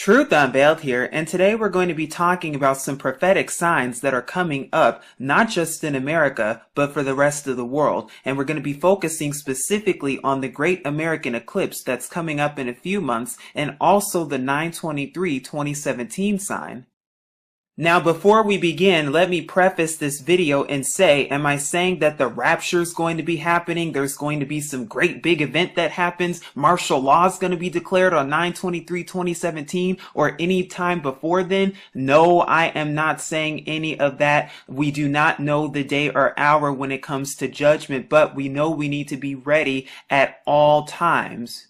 Truth Unveiled here, and today we're going to be talking about some prophetic signs that are coming up, not just in America, but for the rest of the world. And we're going to be focusing specifically on the Great American Eclipse that's coming up in a few months, and also the 9/23/2017 sign. Now, before we begin, let me preface this video and say, am I saying that the rapture is going to be happening? There's going to be some great big event that happens. Martial law is going to be declared on 9/23/2017 or any time before then? No, I am not saying any of that. We do not know the day or hour when it comes to judgment, but we know we need to be ready at all times.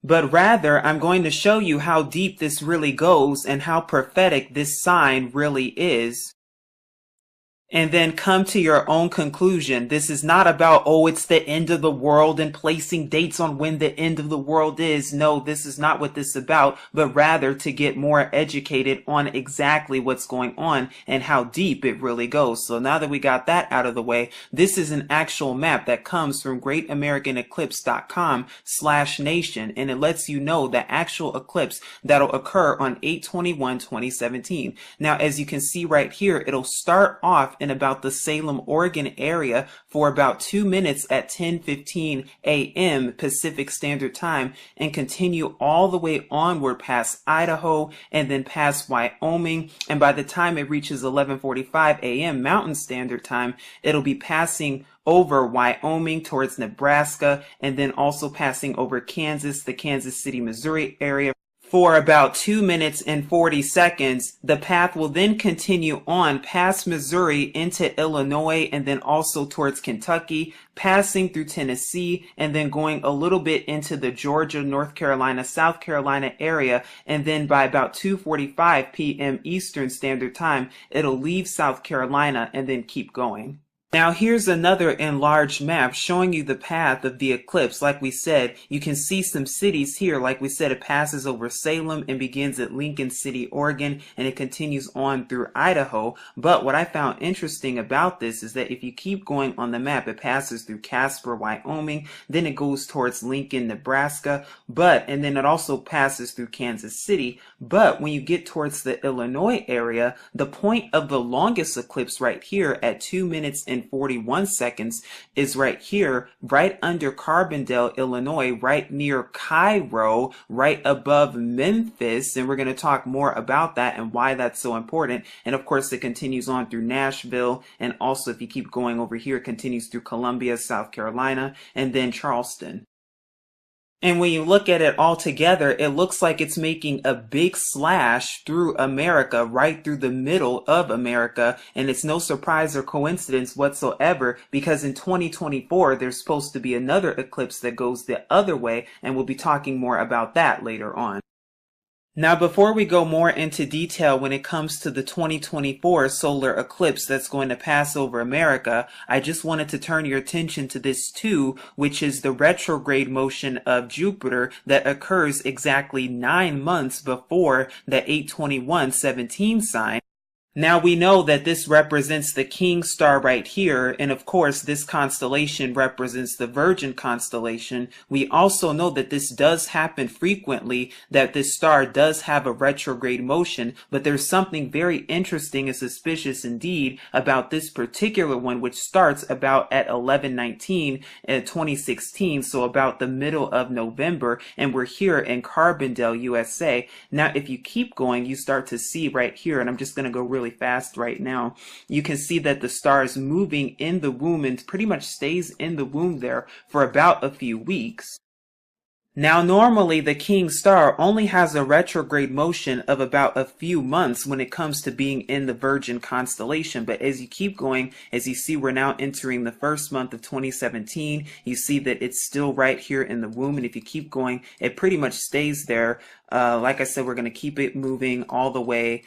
But rather, I'm going to show you how deep this really goes and how prophetic this sign really is. And then come to your own conclusion. This is not about, oh, it's the end of the world and placing dates on when the end of the world is. No, this is not what this is about, but rather to get more educated on exactly what's going on and how deep it really goes. So now that we got that out of the way, this is an actual map that comes from greatamericaneclipse.com/nation, and it lets you know the actual eclipse that'll occur on 8/21/2017. Now, as you can see right here, it'll start off in about the Salem, Oregon area for about 2 minutes at 10:15 a.m. Pacific Standard Time and continue all the way onward past Idaho and then past Wyoming. And by the time it reaches 11:45 a.m. Mountain Standard Time, it'll be passing over Wyoming towards Nebraska and then also passing over Kansas, the Kansas City, Missouri area for about 2 minutes and 40 seconds. The path will then continue on past Missouri into Illinois and then also towards Kentucky, passing through Tennessee and then going a little bit into the Georgia, North Carolina, South Carolina area. And then by about 2:45 p.m. Eastern Standard Time, it'll leave South Carolina and then keep going. Now here's another enlarged map showing you the path of the eclipse. Like we said, you can see some cities here. Like we said, it passes over Salem and begins at Lincoln City, Oregon, and it continues on through Idaho. But what I found interesting about this is that if you keep going on the map, it passes through Casper, Wyoming, then it goes towards Lincoln, Nebraska, and then it also passes through Kansas City. But when you get towards the Illinois area, the point of the longest eclipse right here at 2 minutes and 41 seconds is right here, right under Carbondale, Illinois, right near Cairo, right above Memphis. And we're going to talk more about that and why that's so important. And of course, it continues on through Nashville. And also, if you keep going over here, it continues through Columbia, South Carolina, and then Charleston. And when you look at it all together, it looks like it's making a big slash through America, right through the middle of America. And it's no surprise or coincidence whatsoever, because in 2024, there's supposed to be another eclipse that goes the other way. And we'll be talking more about that later on. Now, before we go more into detail when it comes to the 2024 solar eclipse that's going to pass over America, I just wanted to turn your attention to this too, which is the retrograde motion of Jupiter that occurs exactly 9 months before the 8/21/17 sign. Now we know that this represents the King star right here, and of course this constellation represents the Virgin constellation. We also know that this does happen frequently, that this star does have a retrograde motion, but there's something very interesting and suspicious indeed about this particular one, which starts about at 11/19/2016, so about the middle of November, and we're here in Carbondale, USA. Now if you keep going, you start to see right here, and I'm just going to go really fast right now. You can see that the star is moving in the womb and pretty much stays in the womb there for about a few weeks. Now, normally the King star only has a retrograde motion of about a few months when it comes to being in the Virgin constellation. But as you keep going, as you see, we're now entering the first month of 2017. You see that it's still right here in the womb. And if you keep going, it pretty much stays there. Like I said, we're going to keep it moving all the way.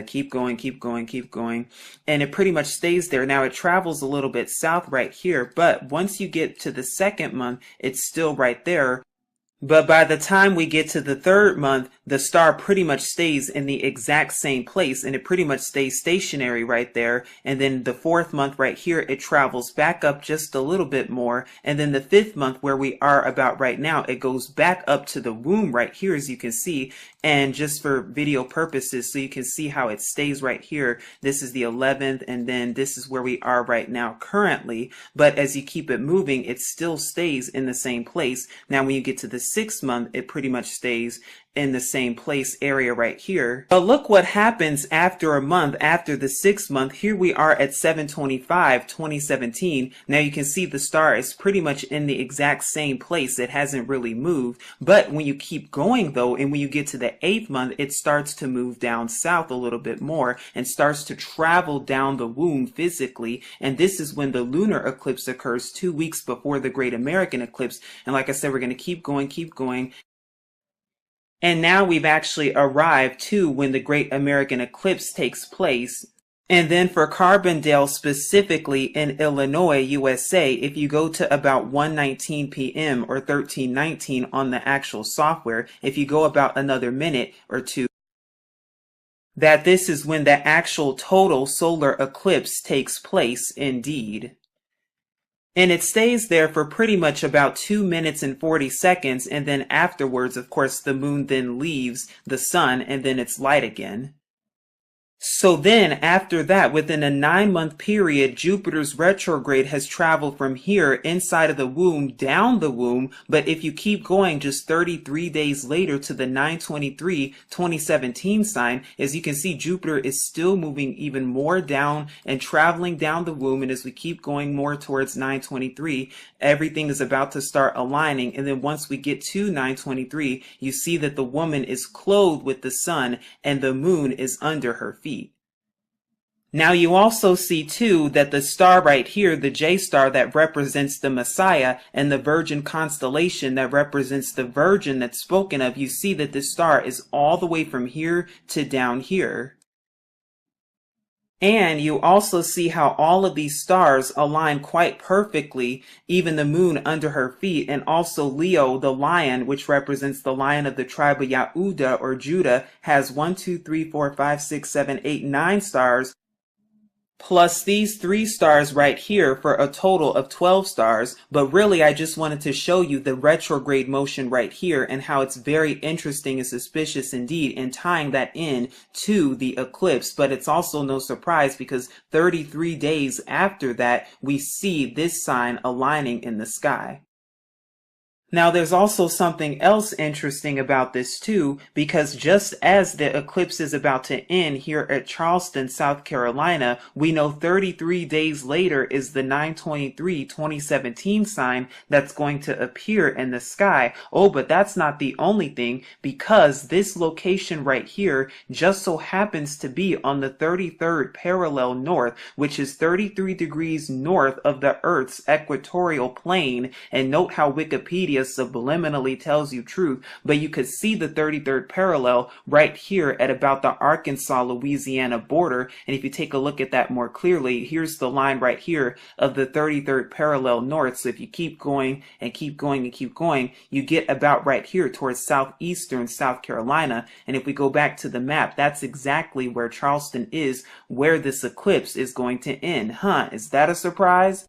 Keep going, keep going, keep going. And it pretty much stays there. Now, it travels a little bit south right here. But once you get to the second month, it's still right there. But by the time we get to the third month, the star pretty much stays in the exact same place, and it pretty much stays stationary right there. And then the fourth month right here, it travels back up just a little bit more. And then the fifth month, where we are about right now, it goes back up to the womb right here, as you can see. And just for video purposes, so you can see how it stays right here. This is the 11th, and then this is where we are right now currently. But as you keep it moving, it still stays in the same place. Now, when you get to the 6th month, it pretty much stays in the same place area right here. But look what happens after a month, after the 6th month. Here we are at 7/25/2017. Now you can see the star is pretty much in the exact same place. It hasn't really moved. But when you keep going though, and when you get to the 8th month, it starts to move down south a little bit more and starts to travel down the womb physically. And this is when the lunar eclipse occurs 2 weeks before the Great American Eclipse. And like I said, we're going to keep going. And now we've actually arrived to when the Great American Eclipse takes place. And then for Carbondale specifically in Illinois, USA, if you go to about 1:19 p.m. or 13:19 on the actual software, if you go about another minute or two, that this is when the actual total solar eclipse takes place indeed. And it stays there for pretty much about 2 minutes and 40 seconds. And then afterwards, of course, the moon then leaves the sun and then it's light again. So then after that, within a 9-month period, Jupiter's retrograde has traveled from here inside of the womb down the womb. But if you keep going just 33 days later to the 9/23/2017 sign, as you can see, Jupiter is still moving even more down and traveling down the womb. And as we keep going more towards 9/23, everything is about to start aligning. And then once we get to 9/23, you see that the woman is clothed with the sun and the moon is under her feet. Now you also see too that the star right here, the J star that represents the Messiah, and the Virgin constellation that represents the Virgin that's spoken of, you see that this star is all the way from here to down here. And you also see how all of these stars align quite perfectly, even the moon under her feet, and also Leo, the lion, which represents the lion of the tribe of Yehuda or Judah, has 1, 2, 3, 4, 5, 6, 7, 8, 9 stars. Plus these 3 stars right here for a total of 12 stars. But really, I just wanted to show you the retrograde motion right here and how it's very interesting and suspicious indeed in tying that in to the eclipse. But it's also no surprise because 33 days after that, we see this sign aligning in the sky. Now, there's also something else interesting about this too, because just as the eclipse is about to end here at Charleston, South Carolina, we know 33 days later is the 9/23/2017 sign that's going to appear in the sky. Oh, but that's not the only thing, because this location right here just so happens to be on the 33rd parallel north, which is 33 degrees north of the Earth's equatorial plane. And note how Wikipedia subliminally tells you truth, but you could see the 33rd parallel right here at about the Arkansas-Louisiana border. And if you take a look at that more clearly, here's the line right here of the 33rd parallel north. So if you keep going and keep going and keep going, you get about right here towards southeastern South Carolina. And if we go back to the map, that's exactly where Charleston is, where this eclipse is going to end. Is that a surprise?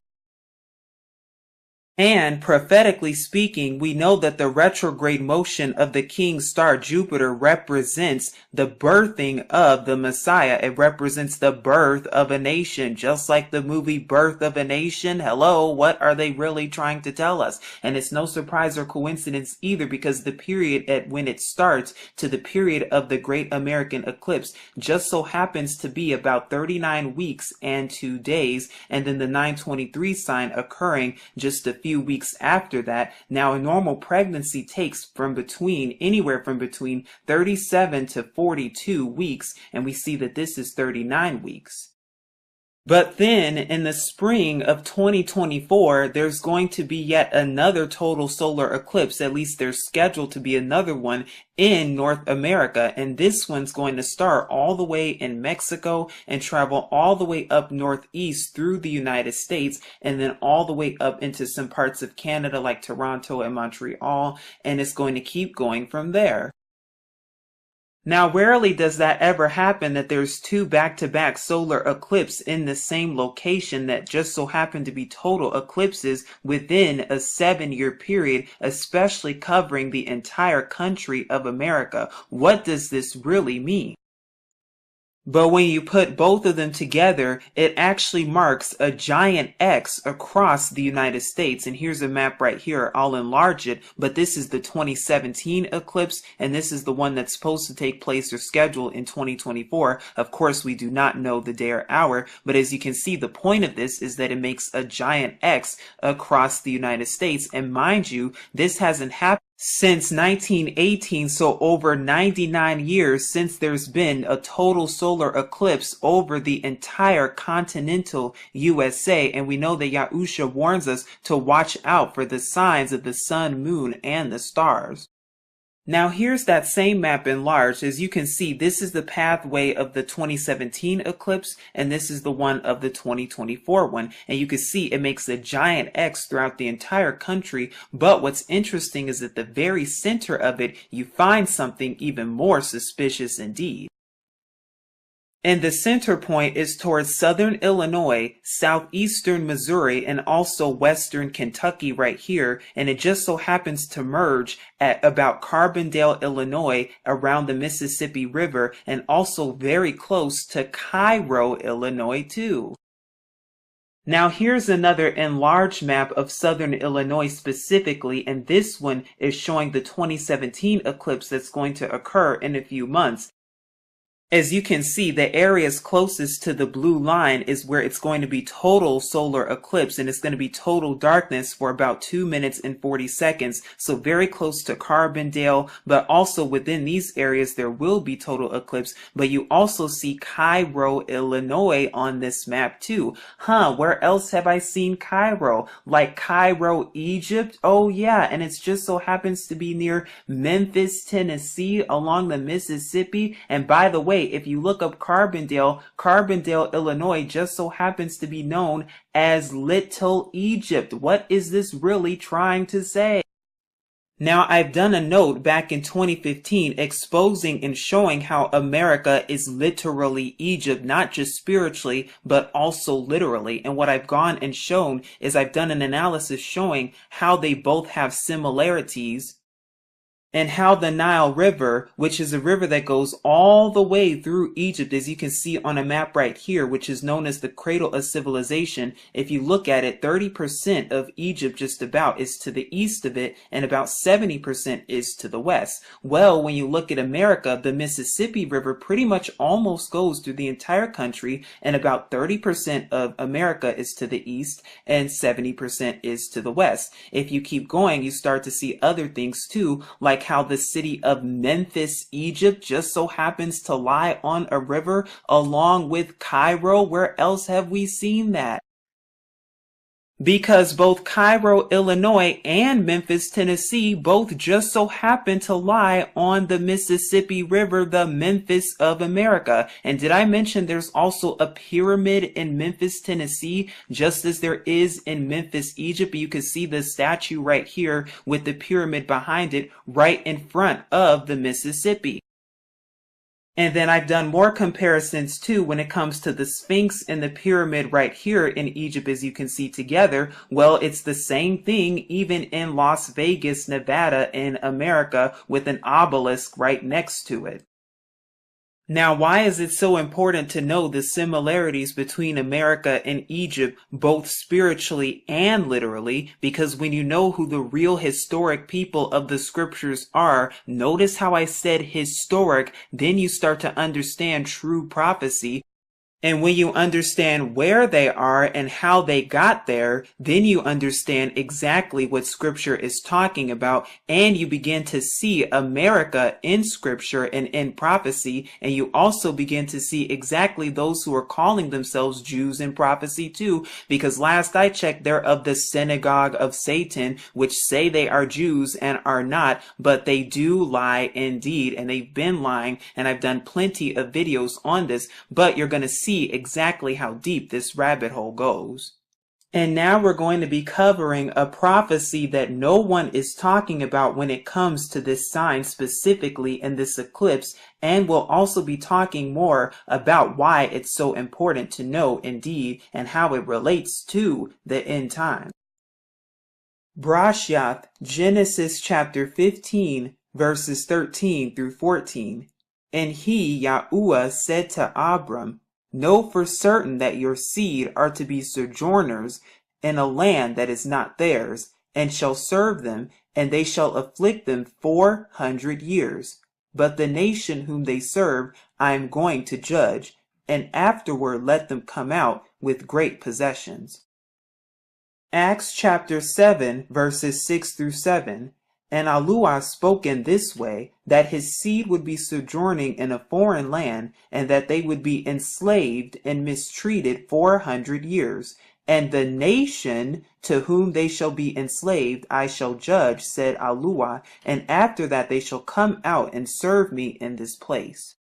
And prophetically speaking, we know that the retrograde motion of the king star Jupiter represents the birthing of the Messiah. It represents the birth of a nation, just like the movie Birth of a Nation. Hello, what are they really trying to tell us? And it's no surprise or coincidence either, because the period at when it starts to the period of the Great American Eclipse just so happens to be about 39 weeks and 2 days, and then the 9/23 sign occurring just a few weeks after that. Now, a normal pregnancy takes anywhere from between 37 to 42 weeks, and we see that this is 39 weeks. But then in the spring of 2024, there's going to be yet another total solar eclipse. At least there's scheduled to be another one in North America. And this one's going to start all the way in Mexico and travel all the way up northeast through the United States, and then all the way up into some parts of Canada like Toronto and Montreal. And it's going to keep going from there. Now, rarely does that ever happen that there's two back-to-back solar eclipses in the same location that just so happen to be total eclipses within a 7-year period, especially covering the entire country of America. What does this really mean? But when you put both of them together, it actually marks a giant X across the United States. And here's a map right here. I'll enlarge it, but this is the 2017 eclipse, and this is the one that's supposed to take place or scheduled in 2024. Of course, we do not know the day or hour, but as you can see, the point of this is that it makes a giant X across the United States. And mind you, this hasn't happened since 1918, so over 99 years since there's been a total solar eclipse over the entire continental USA, and we know that Yahusha warns us to watch out for the signs of the sun, moon, and the stars. Now here's that same map enlarged. As you can see, this is the pathway of the 2017 eclipse, and this is the one of the 2024 one. And you can see it makes a giant X throughout the entire country. But what's interesting is at the very center of it, you find something even more suspicious indeed. And the center point is towards southern Illinois, southeastern Missouri, and also western Kentucky right here. And it just so happens to merge at about Carbondale, Illinois, around the Mississippi River, and also very close to Cairo, Illinois, too. Now here's another enlarged map of southern Illinois specifically, and this one is showing the 2017 eclipse that's going to occur in a few months. As you can see, the areas closest to the blue line is where it's going to be total solar eclipse, and it's going to be total darkness for about 2 minutes and 40 seconds. So very close to Carbondale, but also within these areas there will be total eclipse. But you also see Cairo, Illinois on this map too. Where else have I seen Cairo? Like Cairo, Egypt? Oh yeah, and it just so happens to be near Memphis, Tennessee, along the Mississippi. And by the way, if you look up Carbondale, Illinois just so happens to be known as Little Egypt. What is this really trying to say? Now, I've done a note back in 2015 exposing and showing how America is literally Egypt, not just spiritually, but also literally. And what I've gone and shown is I've done an analysis showing how they both have similarities, and how the Nile River, which is a river that goes all the way through Egypt, as you can see on a map right here, which is known as the cradle of civilization. If you look at it, 30% of Egypt just about is to the east of it, and about 70% is to the west. Well, when you look at America, the Mississippi River pretty much almost goes through the entire country, and about 30% of America is to the east, and 70% is to the west. If you keep going, you start to see other things too, like how the city of Memphis, Egypt just so happens to lie on a river along with Cairo. Where else have we seen that? Because both Cairo, Illinois and Memphis, Tennessee both just so happen to lie on the Mississippi River, the Memphis of America. And did I mention there's also a pyramid in Memphis, Tennessee, just as there is in Memphis, Egypt? You can see the statue right here with the pyramid behind it right in front of the Mississippi. And then I've done more comparisons too when it comes to the Sphinx and the pyramid right here in Egypt, as you can see together. Well, it's the same thing even in Las Vegas, Nevada in America with an obelisk right next to it. Now, why is it so important to know the similarities between America and Egypt, both spiritually and literally? Because when you know who the real historic people of the scriptures are, notice how I said historic, then you start to understand true prophecy. And when you understand where they are and how they got there, then you understand exactly what Scripture is talking about, and you begin to see America in Scripture and in prophecy, and you also begin to see exactly those who are calling themselves Jews in prophecy too, because last I checked, they're of the synagogue of Satan, which say they are Jews and are not, but they do lie indeed, and they've been lying, and I've done plenty of videos on this, but you're going to see exactly how deep this rabbit hole goes. And now we're going to be covering a prophecy that no one is talking about when it comes to this sign specifically in this eclipse, and we'll also be talking more about why it's so important to know indeed and how it relates to the end time. Brashath, Genesis chapter 15, verses 13 through 14. And he, Yahuwah, said to Abram, know for certain that your seed are to be sojourners in a land that is not theirs, and shall serve them, and they shall afflict them 400 years. But the nation whom they serve I am going to judge, and afterward let them come out with great possessions. Acts chapter 7, verses 6 through 7. And Yahuwah spoke in this way, that his seed would be sojourning in a foreign land, and that they would be enslaved and mistreated 400 years. And the nation to whom they shall be enslaved I shall judge, said Yahuwah, and after that they shall come out and serve me in this place.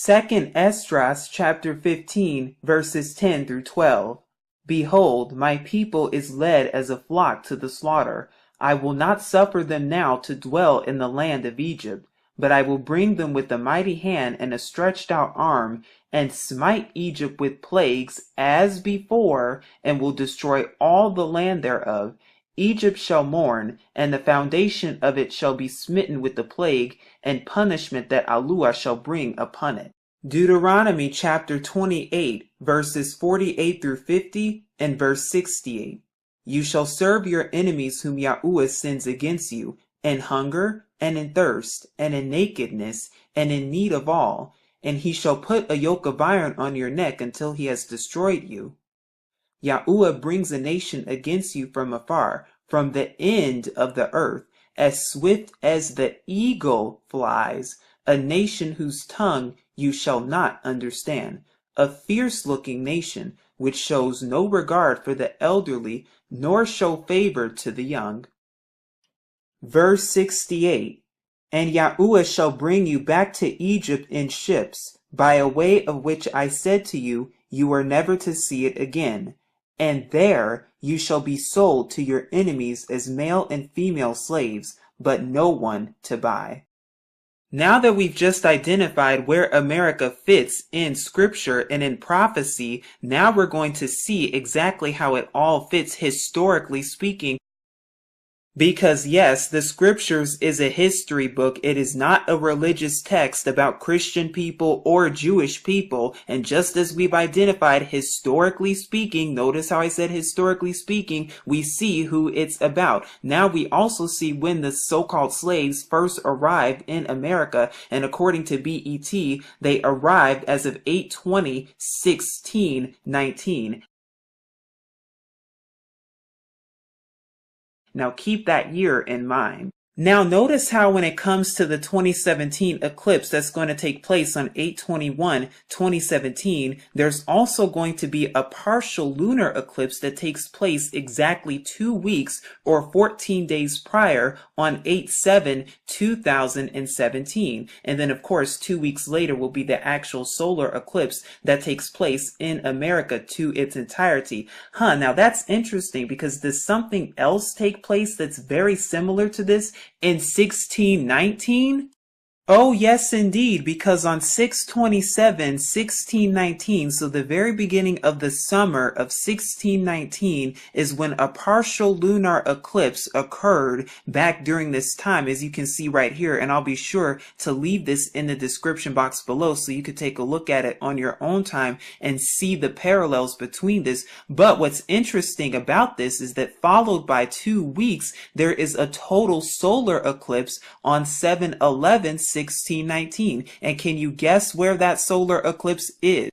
2 Esdras chapter 15, verses 10 through 12. Behold, my people is led as a flock to the slaughter. I will not suffer them now to dwell in the land of Egypt, but I will bring them with a mighty hand and a stretched out arm, and smite Egypt with plagues as before, and will destroy all the land thereof. Egypt shall mourn, and the foundation of it shall be smitten with the plague and punishment that Yahuwah shall bring upon it. Deuteronomy chapter 28, verses 48 through 50, and verse 68. You shall serve your enemies whom Yahuwah sends against you, in hunger, and in thirst, and in nakedness, and in need of all, and he shall put a yoke of iron on your neck until he has destroyed you. Yahuwah brings a nation against you from afar, from the end of the earth, as swift as the eagle flies, a nation whose tongue you shall not understand, a fierce-looking nation, which shows no regard for the elderly, nor show favor to the young. Verse 68. And Yahuwah shall bring you back to Egypt in ships, by a way of which I said to you, you are never to see it again. And there you shall be sold to your enemies as male and female slaves, but no one to buy. Now that we've just identified where America fits in scripture and in prophecy, now we're going to see exactly how it all fits historically speaking. Because yes, the scriptures is a history book. It is not a religious text about Christian people or Jewish people. And just as we've identified historically speaking, notice how I said historically speaking, we see who it's about. Now we also see when the so-called slaves first arrived in America. And according to BET, they arrived as of 8/20/1619. Now keep that year in mind. Now notice how when it comes to the 2017 eclipse that's going to take place on 8/21/2017, there's also going to be a partial lunar eclipse that takes place exactly 2 weeks or 14 days prior on 8/7/2017. And then of course 2 weeks later will be the actual solar eclipse that takes place in America to its entirety. Now that's interesting because does something else take place that's very similar to this in 1619? Oh, yes, indeed, because on 6/27/1619, so the very beginning of the summer of 1619 is when a partial lunar eclipse occurred back during this time, as you can see right here, and I'll be sure to leave this in the description box below so you could take a look at it on your own time and see the parallels between this. But what's interesting about this is that followed by 2 weeks, there is a total solar eclipse on 7/11/1619. And can you guess where that solar eclipse is?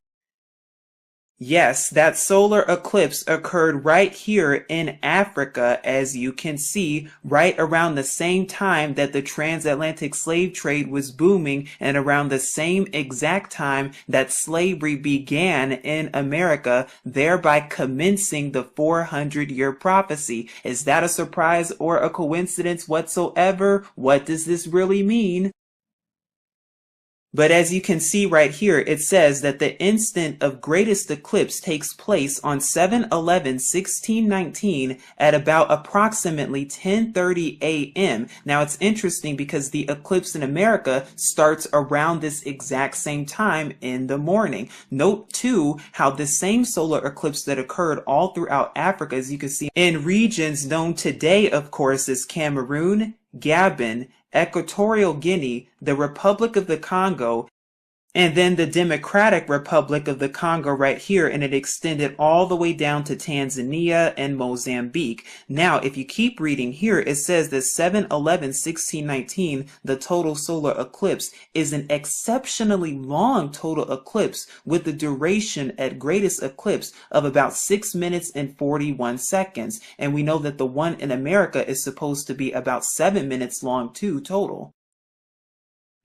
Yes, that solar eclipse occurred right here in Africa, as you can see, right around the same time that the transatlantic slave trade was booming and around the same exact time that slavery began in America, thereby commencing the 400-year prophecy. Is that a surprise or a coincidence whatsoever? What does this really mean? But as you can see right here, it says that the instant of greatest eclipse takes place on 7/11/1619 at about approximately 10:30 a.m. Now it's interesting because the eclipse in America starts around this exact same time in the morning. Note too how the same solar eclipse that occurred all throughout Africa, as you can see in regions known today, of course, as Cameroon, Gabon, Equatorial Guinea, the Republic of the Congo, and then the Democratic Republic of the Congo right here, and it extended all the way down to Tanzania and Mozambique. Now, if you keep reading here, it says that 7/11/1619, the total solar eclipse, is an exceptionally long total eclipse with the duration at greatest eclipse of about 6 minutes and 41 seconds. And we know that the one in America is supposed to be about 7 minutes long too total.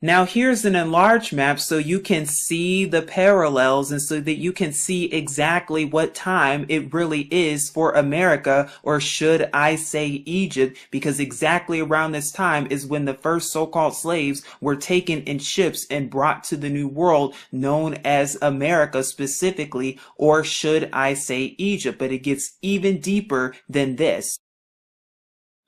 Now here's an enlarged map so you can see the parallels and so that you can see exactly what time it really is for America, or should I say Egypt, because exactly around this time is when the first so-called slaves were taken in ships and brought to the New World known as America specifically, or should I say Egypt, but it gets even deeper than this.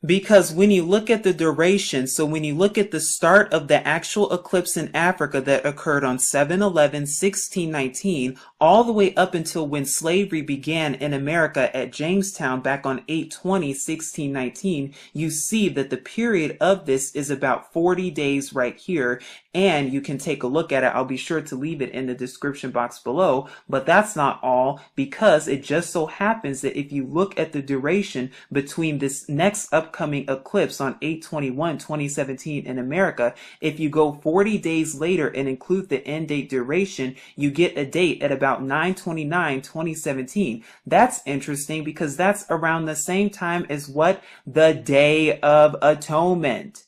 Because when you look at the duration, so when you look at the start of the actual eclipse in Africa that occurred on 7/11/1619, all the way up until when slavery began in America at Jamestown back on 8/20/1619, you see that the period of this is about 40 days right here. And you can take a look at it. I'll be sure to leave it in the description box below. But that's not all, because it just so happens that if you look at the duration between this next upcoming eclipse on 8/21/2017 in America, if you go 40 days later and include the end date duration, you get a date at about 9/29/2017. That's interesting because that's around the same time as what? The Day of Atonement.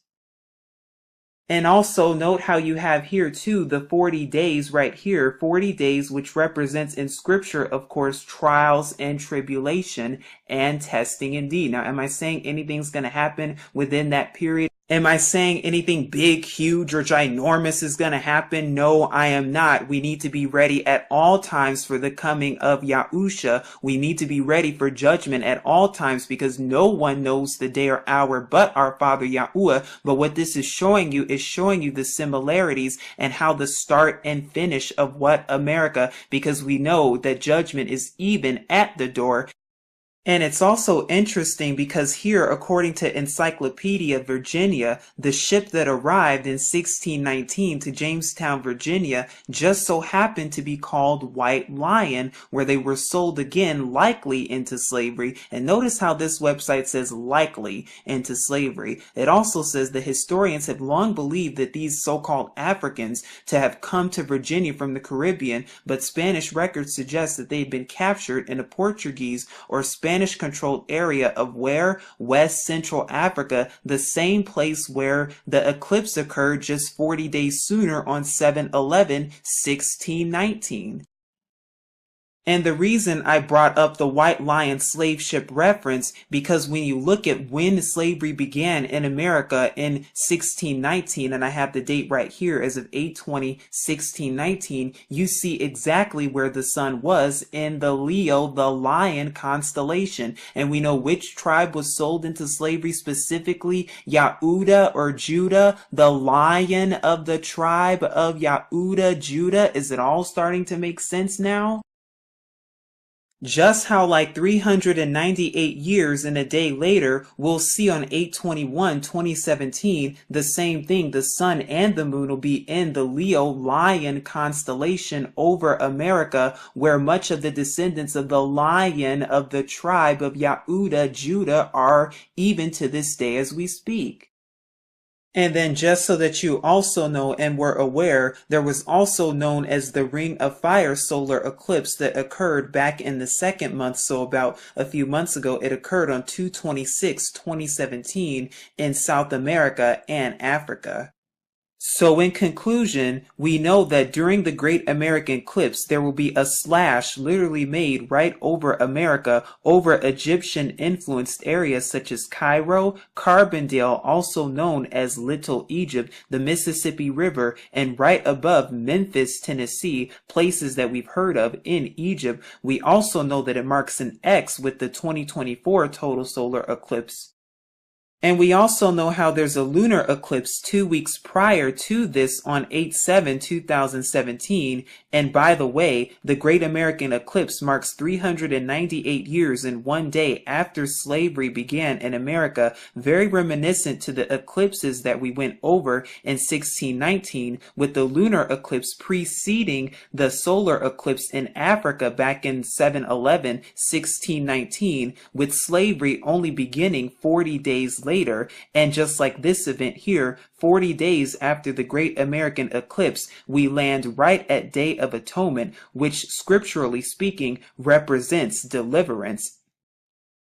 And also note how you have here too the 40 days right here, 40 days, which represents in scripture, of course, trials and tribulation and testing indeed. Now, am I saying anything's going to happen within that period? Am I saying anything big, huge, or ginormous is going to happen? No, I am not. We need to be ready at all times for the coming of Yahusha. We need to be ready for judgment at all times, because no one knows the day or hour but our Father Yahuwah. But what this is showing you the similarities and how the start and finish of what America, because we know that judgment is even at the door. And it's also interesting because here, according to Encyclopedia Virginia, the ship that arrived in 1619 to Jamestown, Virginia, just so happened to be called White Lion, where they were sold again likely into slavery. And notice how this website says likely into slavery. It also says the historians have long believed that these so-called Africans to have come to Virginia from the Caribbean, but Spanish records suggest that they had been captured in a Portuguese or Spanish-controlled area of where? West Central Africa, the same place where the eclipse occurred just 40 days sooner on 7/11/1619. And the reason I brought up the White Lion slave ship reference, because when you look at when slavery began in America in 1619, and I have the date right here as of 8/20/1619, you see exactly where the sun was in the Leo, the Lion constellation. And we know which tribe was sold into slavery specifically, Yahuda or Judah, the lion of the tribe of Yahuda, Judah. Is it all starting to make sense now? Just how like 398 years and a day later, we'll see on 8/21/2017, the same thing, the sun and the moon will be in the Leo Lion constellation over America, where much of the descendants of the lion of the tribe of Yahuda, Judah, are even to this day as we speak. And then just so that you also know and were aware, there was also known as the Ring of Fire solar eclipse that occurred back in the second month, so about a few months ago. It occurred on 2/26/2017 in South America and Africa. So in conclusion, we know that during the Great American Eclipse, there will be a slash literally made right over America, over Egyptian influenced areas such as Cairo, Carbondale, also known as Little Egypt, the Mississippi River, and right above Memphis, Tennessee, places that we've heard of in Egypt. We also know that it marks an X with the 2024 total solar eclipse. And we also know how there's a lunar eclipse 2 weeks prior to this on 8/7/2017. And by the way, the Great American Eclipse marks 398 years and 1 day after slavery began in America, very reminiscent to the eclipses that we went over in 1619, with the lunar eclipse preceding the solar eclipse in Africa back in 7/11, 1619, with slavery only beginning 40 days later. And just like this event here, 40 days after the Great American Eclipse, we land right at Day of Atonement, which scripturally speaking represents deliverance.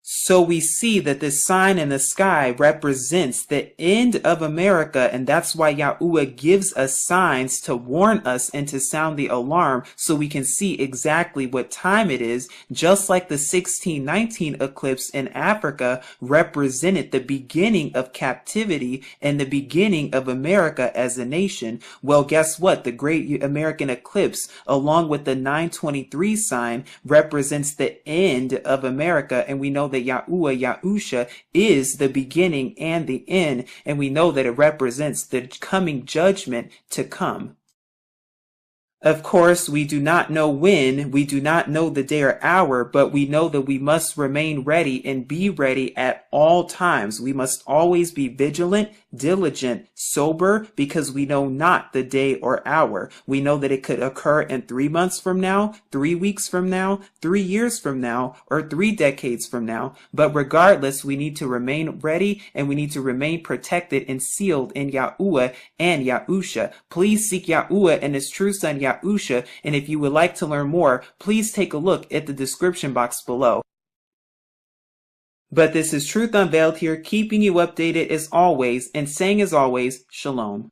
So we see that this sign in the sky represents the end of America, and that's why Yahuwah gives us signs to warn us and to sound the alarm so we can see exactly what time it is, just like the 1619 eclipse in Africa represented the beginning of captivity and the beginning of America as a nation. Well, guess what? The Great American Eclipse, along with the 923 sign, represents the end of America, and we know that Yahuwah, Yahusha, is the beginning and the end, and we know that it represents the coming judgment to come. Of course, we do not know when, we do not know the day or hour, but we know that we must remain ready and be ready at all times. We must always be vigilant, diligent, sober, because we know not the day or hour. We know that it could occur in 3 months from now, 3 weeks from now, 3 years from now, or 3 decades from now. But regardless, we need to remain ready and we need to remain protected and sealed in Yahuwah and Yahusha. Please seek Yahuwah and his true son Yahusha, and if you would like to learn more, please take a look at the description box below. But this is Truth Unveiled here, keeping you updated as always, and saying as always, Shalom.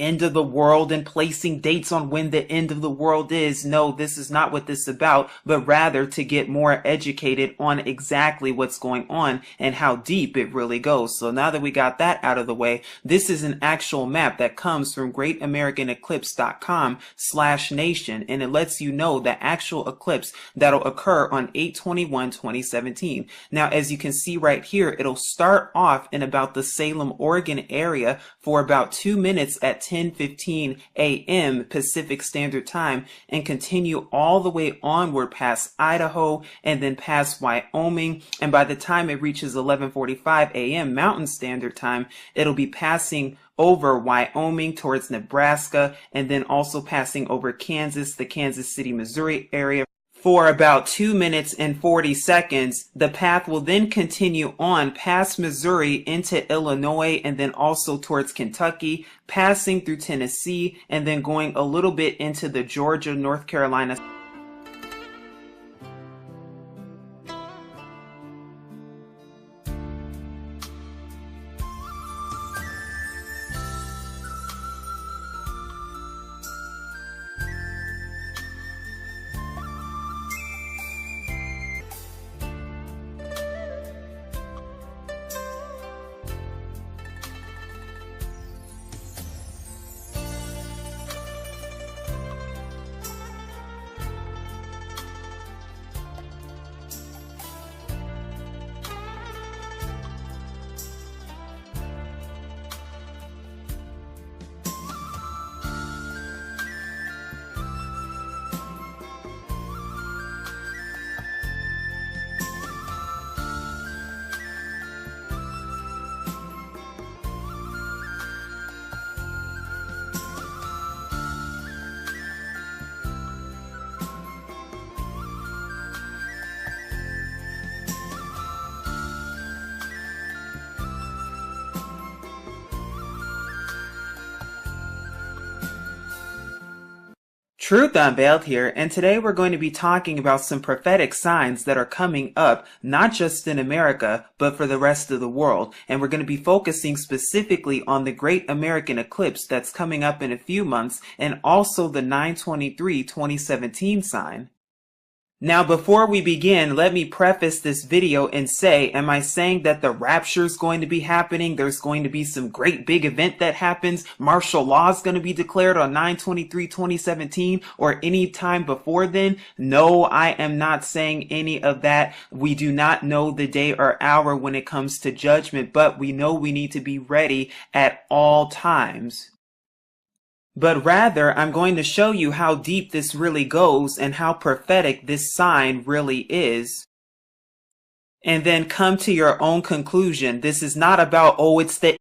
end of the world and placing dates on when the end of the world is. No, this is not what this is about, but rather to get more educated on exactly what's going on and how deep it really goes. So now that we got that out of the way, this is an actual map that comes from greatamericaneclipse.com/nation, and it lets you know the actual eclipse that'll occur on 8/21/2017. Now, as you can see right here, it'll start off in about the Salem, Oregon area for about 2 minutes at 10:15 a.m. Pacific Standard Time and continue all the way onward past Idaho and then past Wyoming. And by the time it reaches 11:45 a.m. Mountain Standard Time, it'll be passing over Wyoming towards Nebraska and then also passing over Kansas, the Kansas City, Missouri area for about 2 minutes and 40 seconds. The path will then continue on past Missouri into Illinois and then also towards Kentucky, passing through Tennessee and then going a little bit into the Georgia, North Carolina. Truth Unveiled here, and today we're going to be talking about some prophetic signs that are coming up, not just in America, but for the rest of the world. And we're going to be focusing specifically on the Great American Eclipse that's coming up in a few months, and also the 9/23/2017 sign. Now, before we begin, let me preface this video and say, am I saying that the rapture is going to be happening? There's going to be some great big event that happens. Martial law is going to be declared on 9/23/2017 or any time before then? No, I am not saying any of that. We do not know the day or hour when it comes to judgment, but we know we need to be ready at all times. But rather, I'm going to show you how deep this really goes and how prophetic this sign really is. And then come to your own conclusion. This is not about, oh, it's the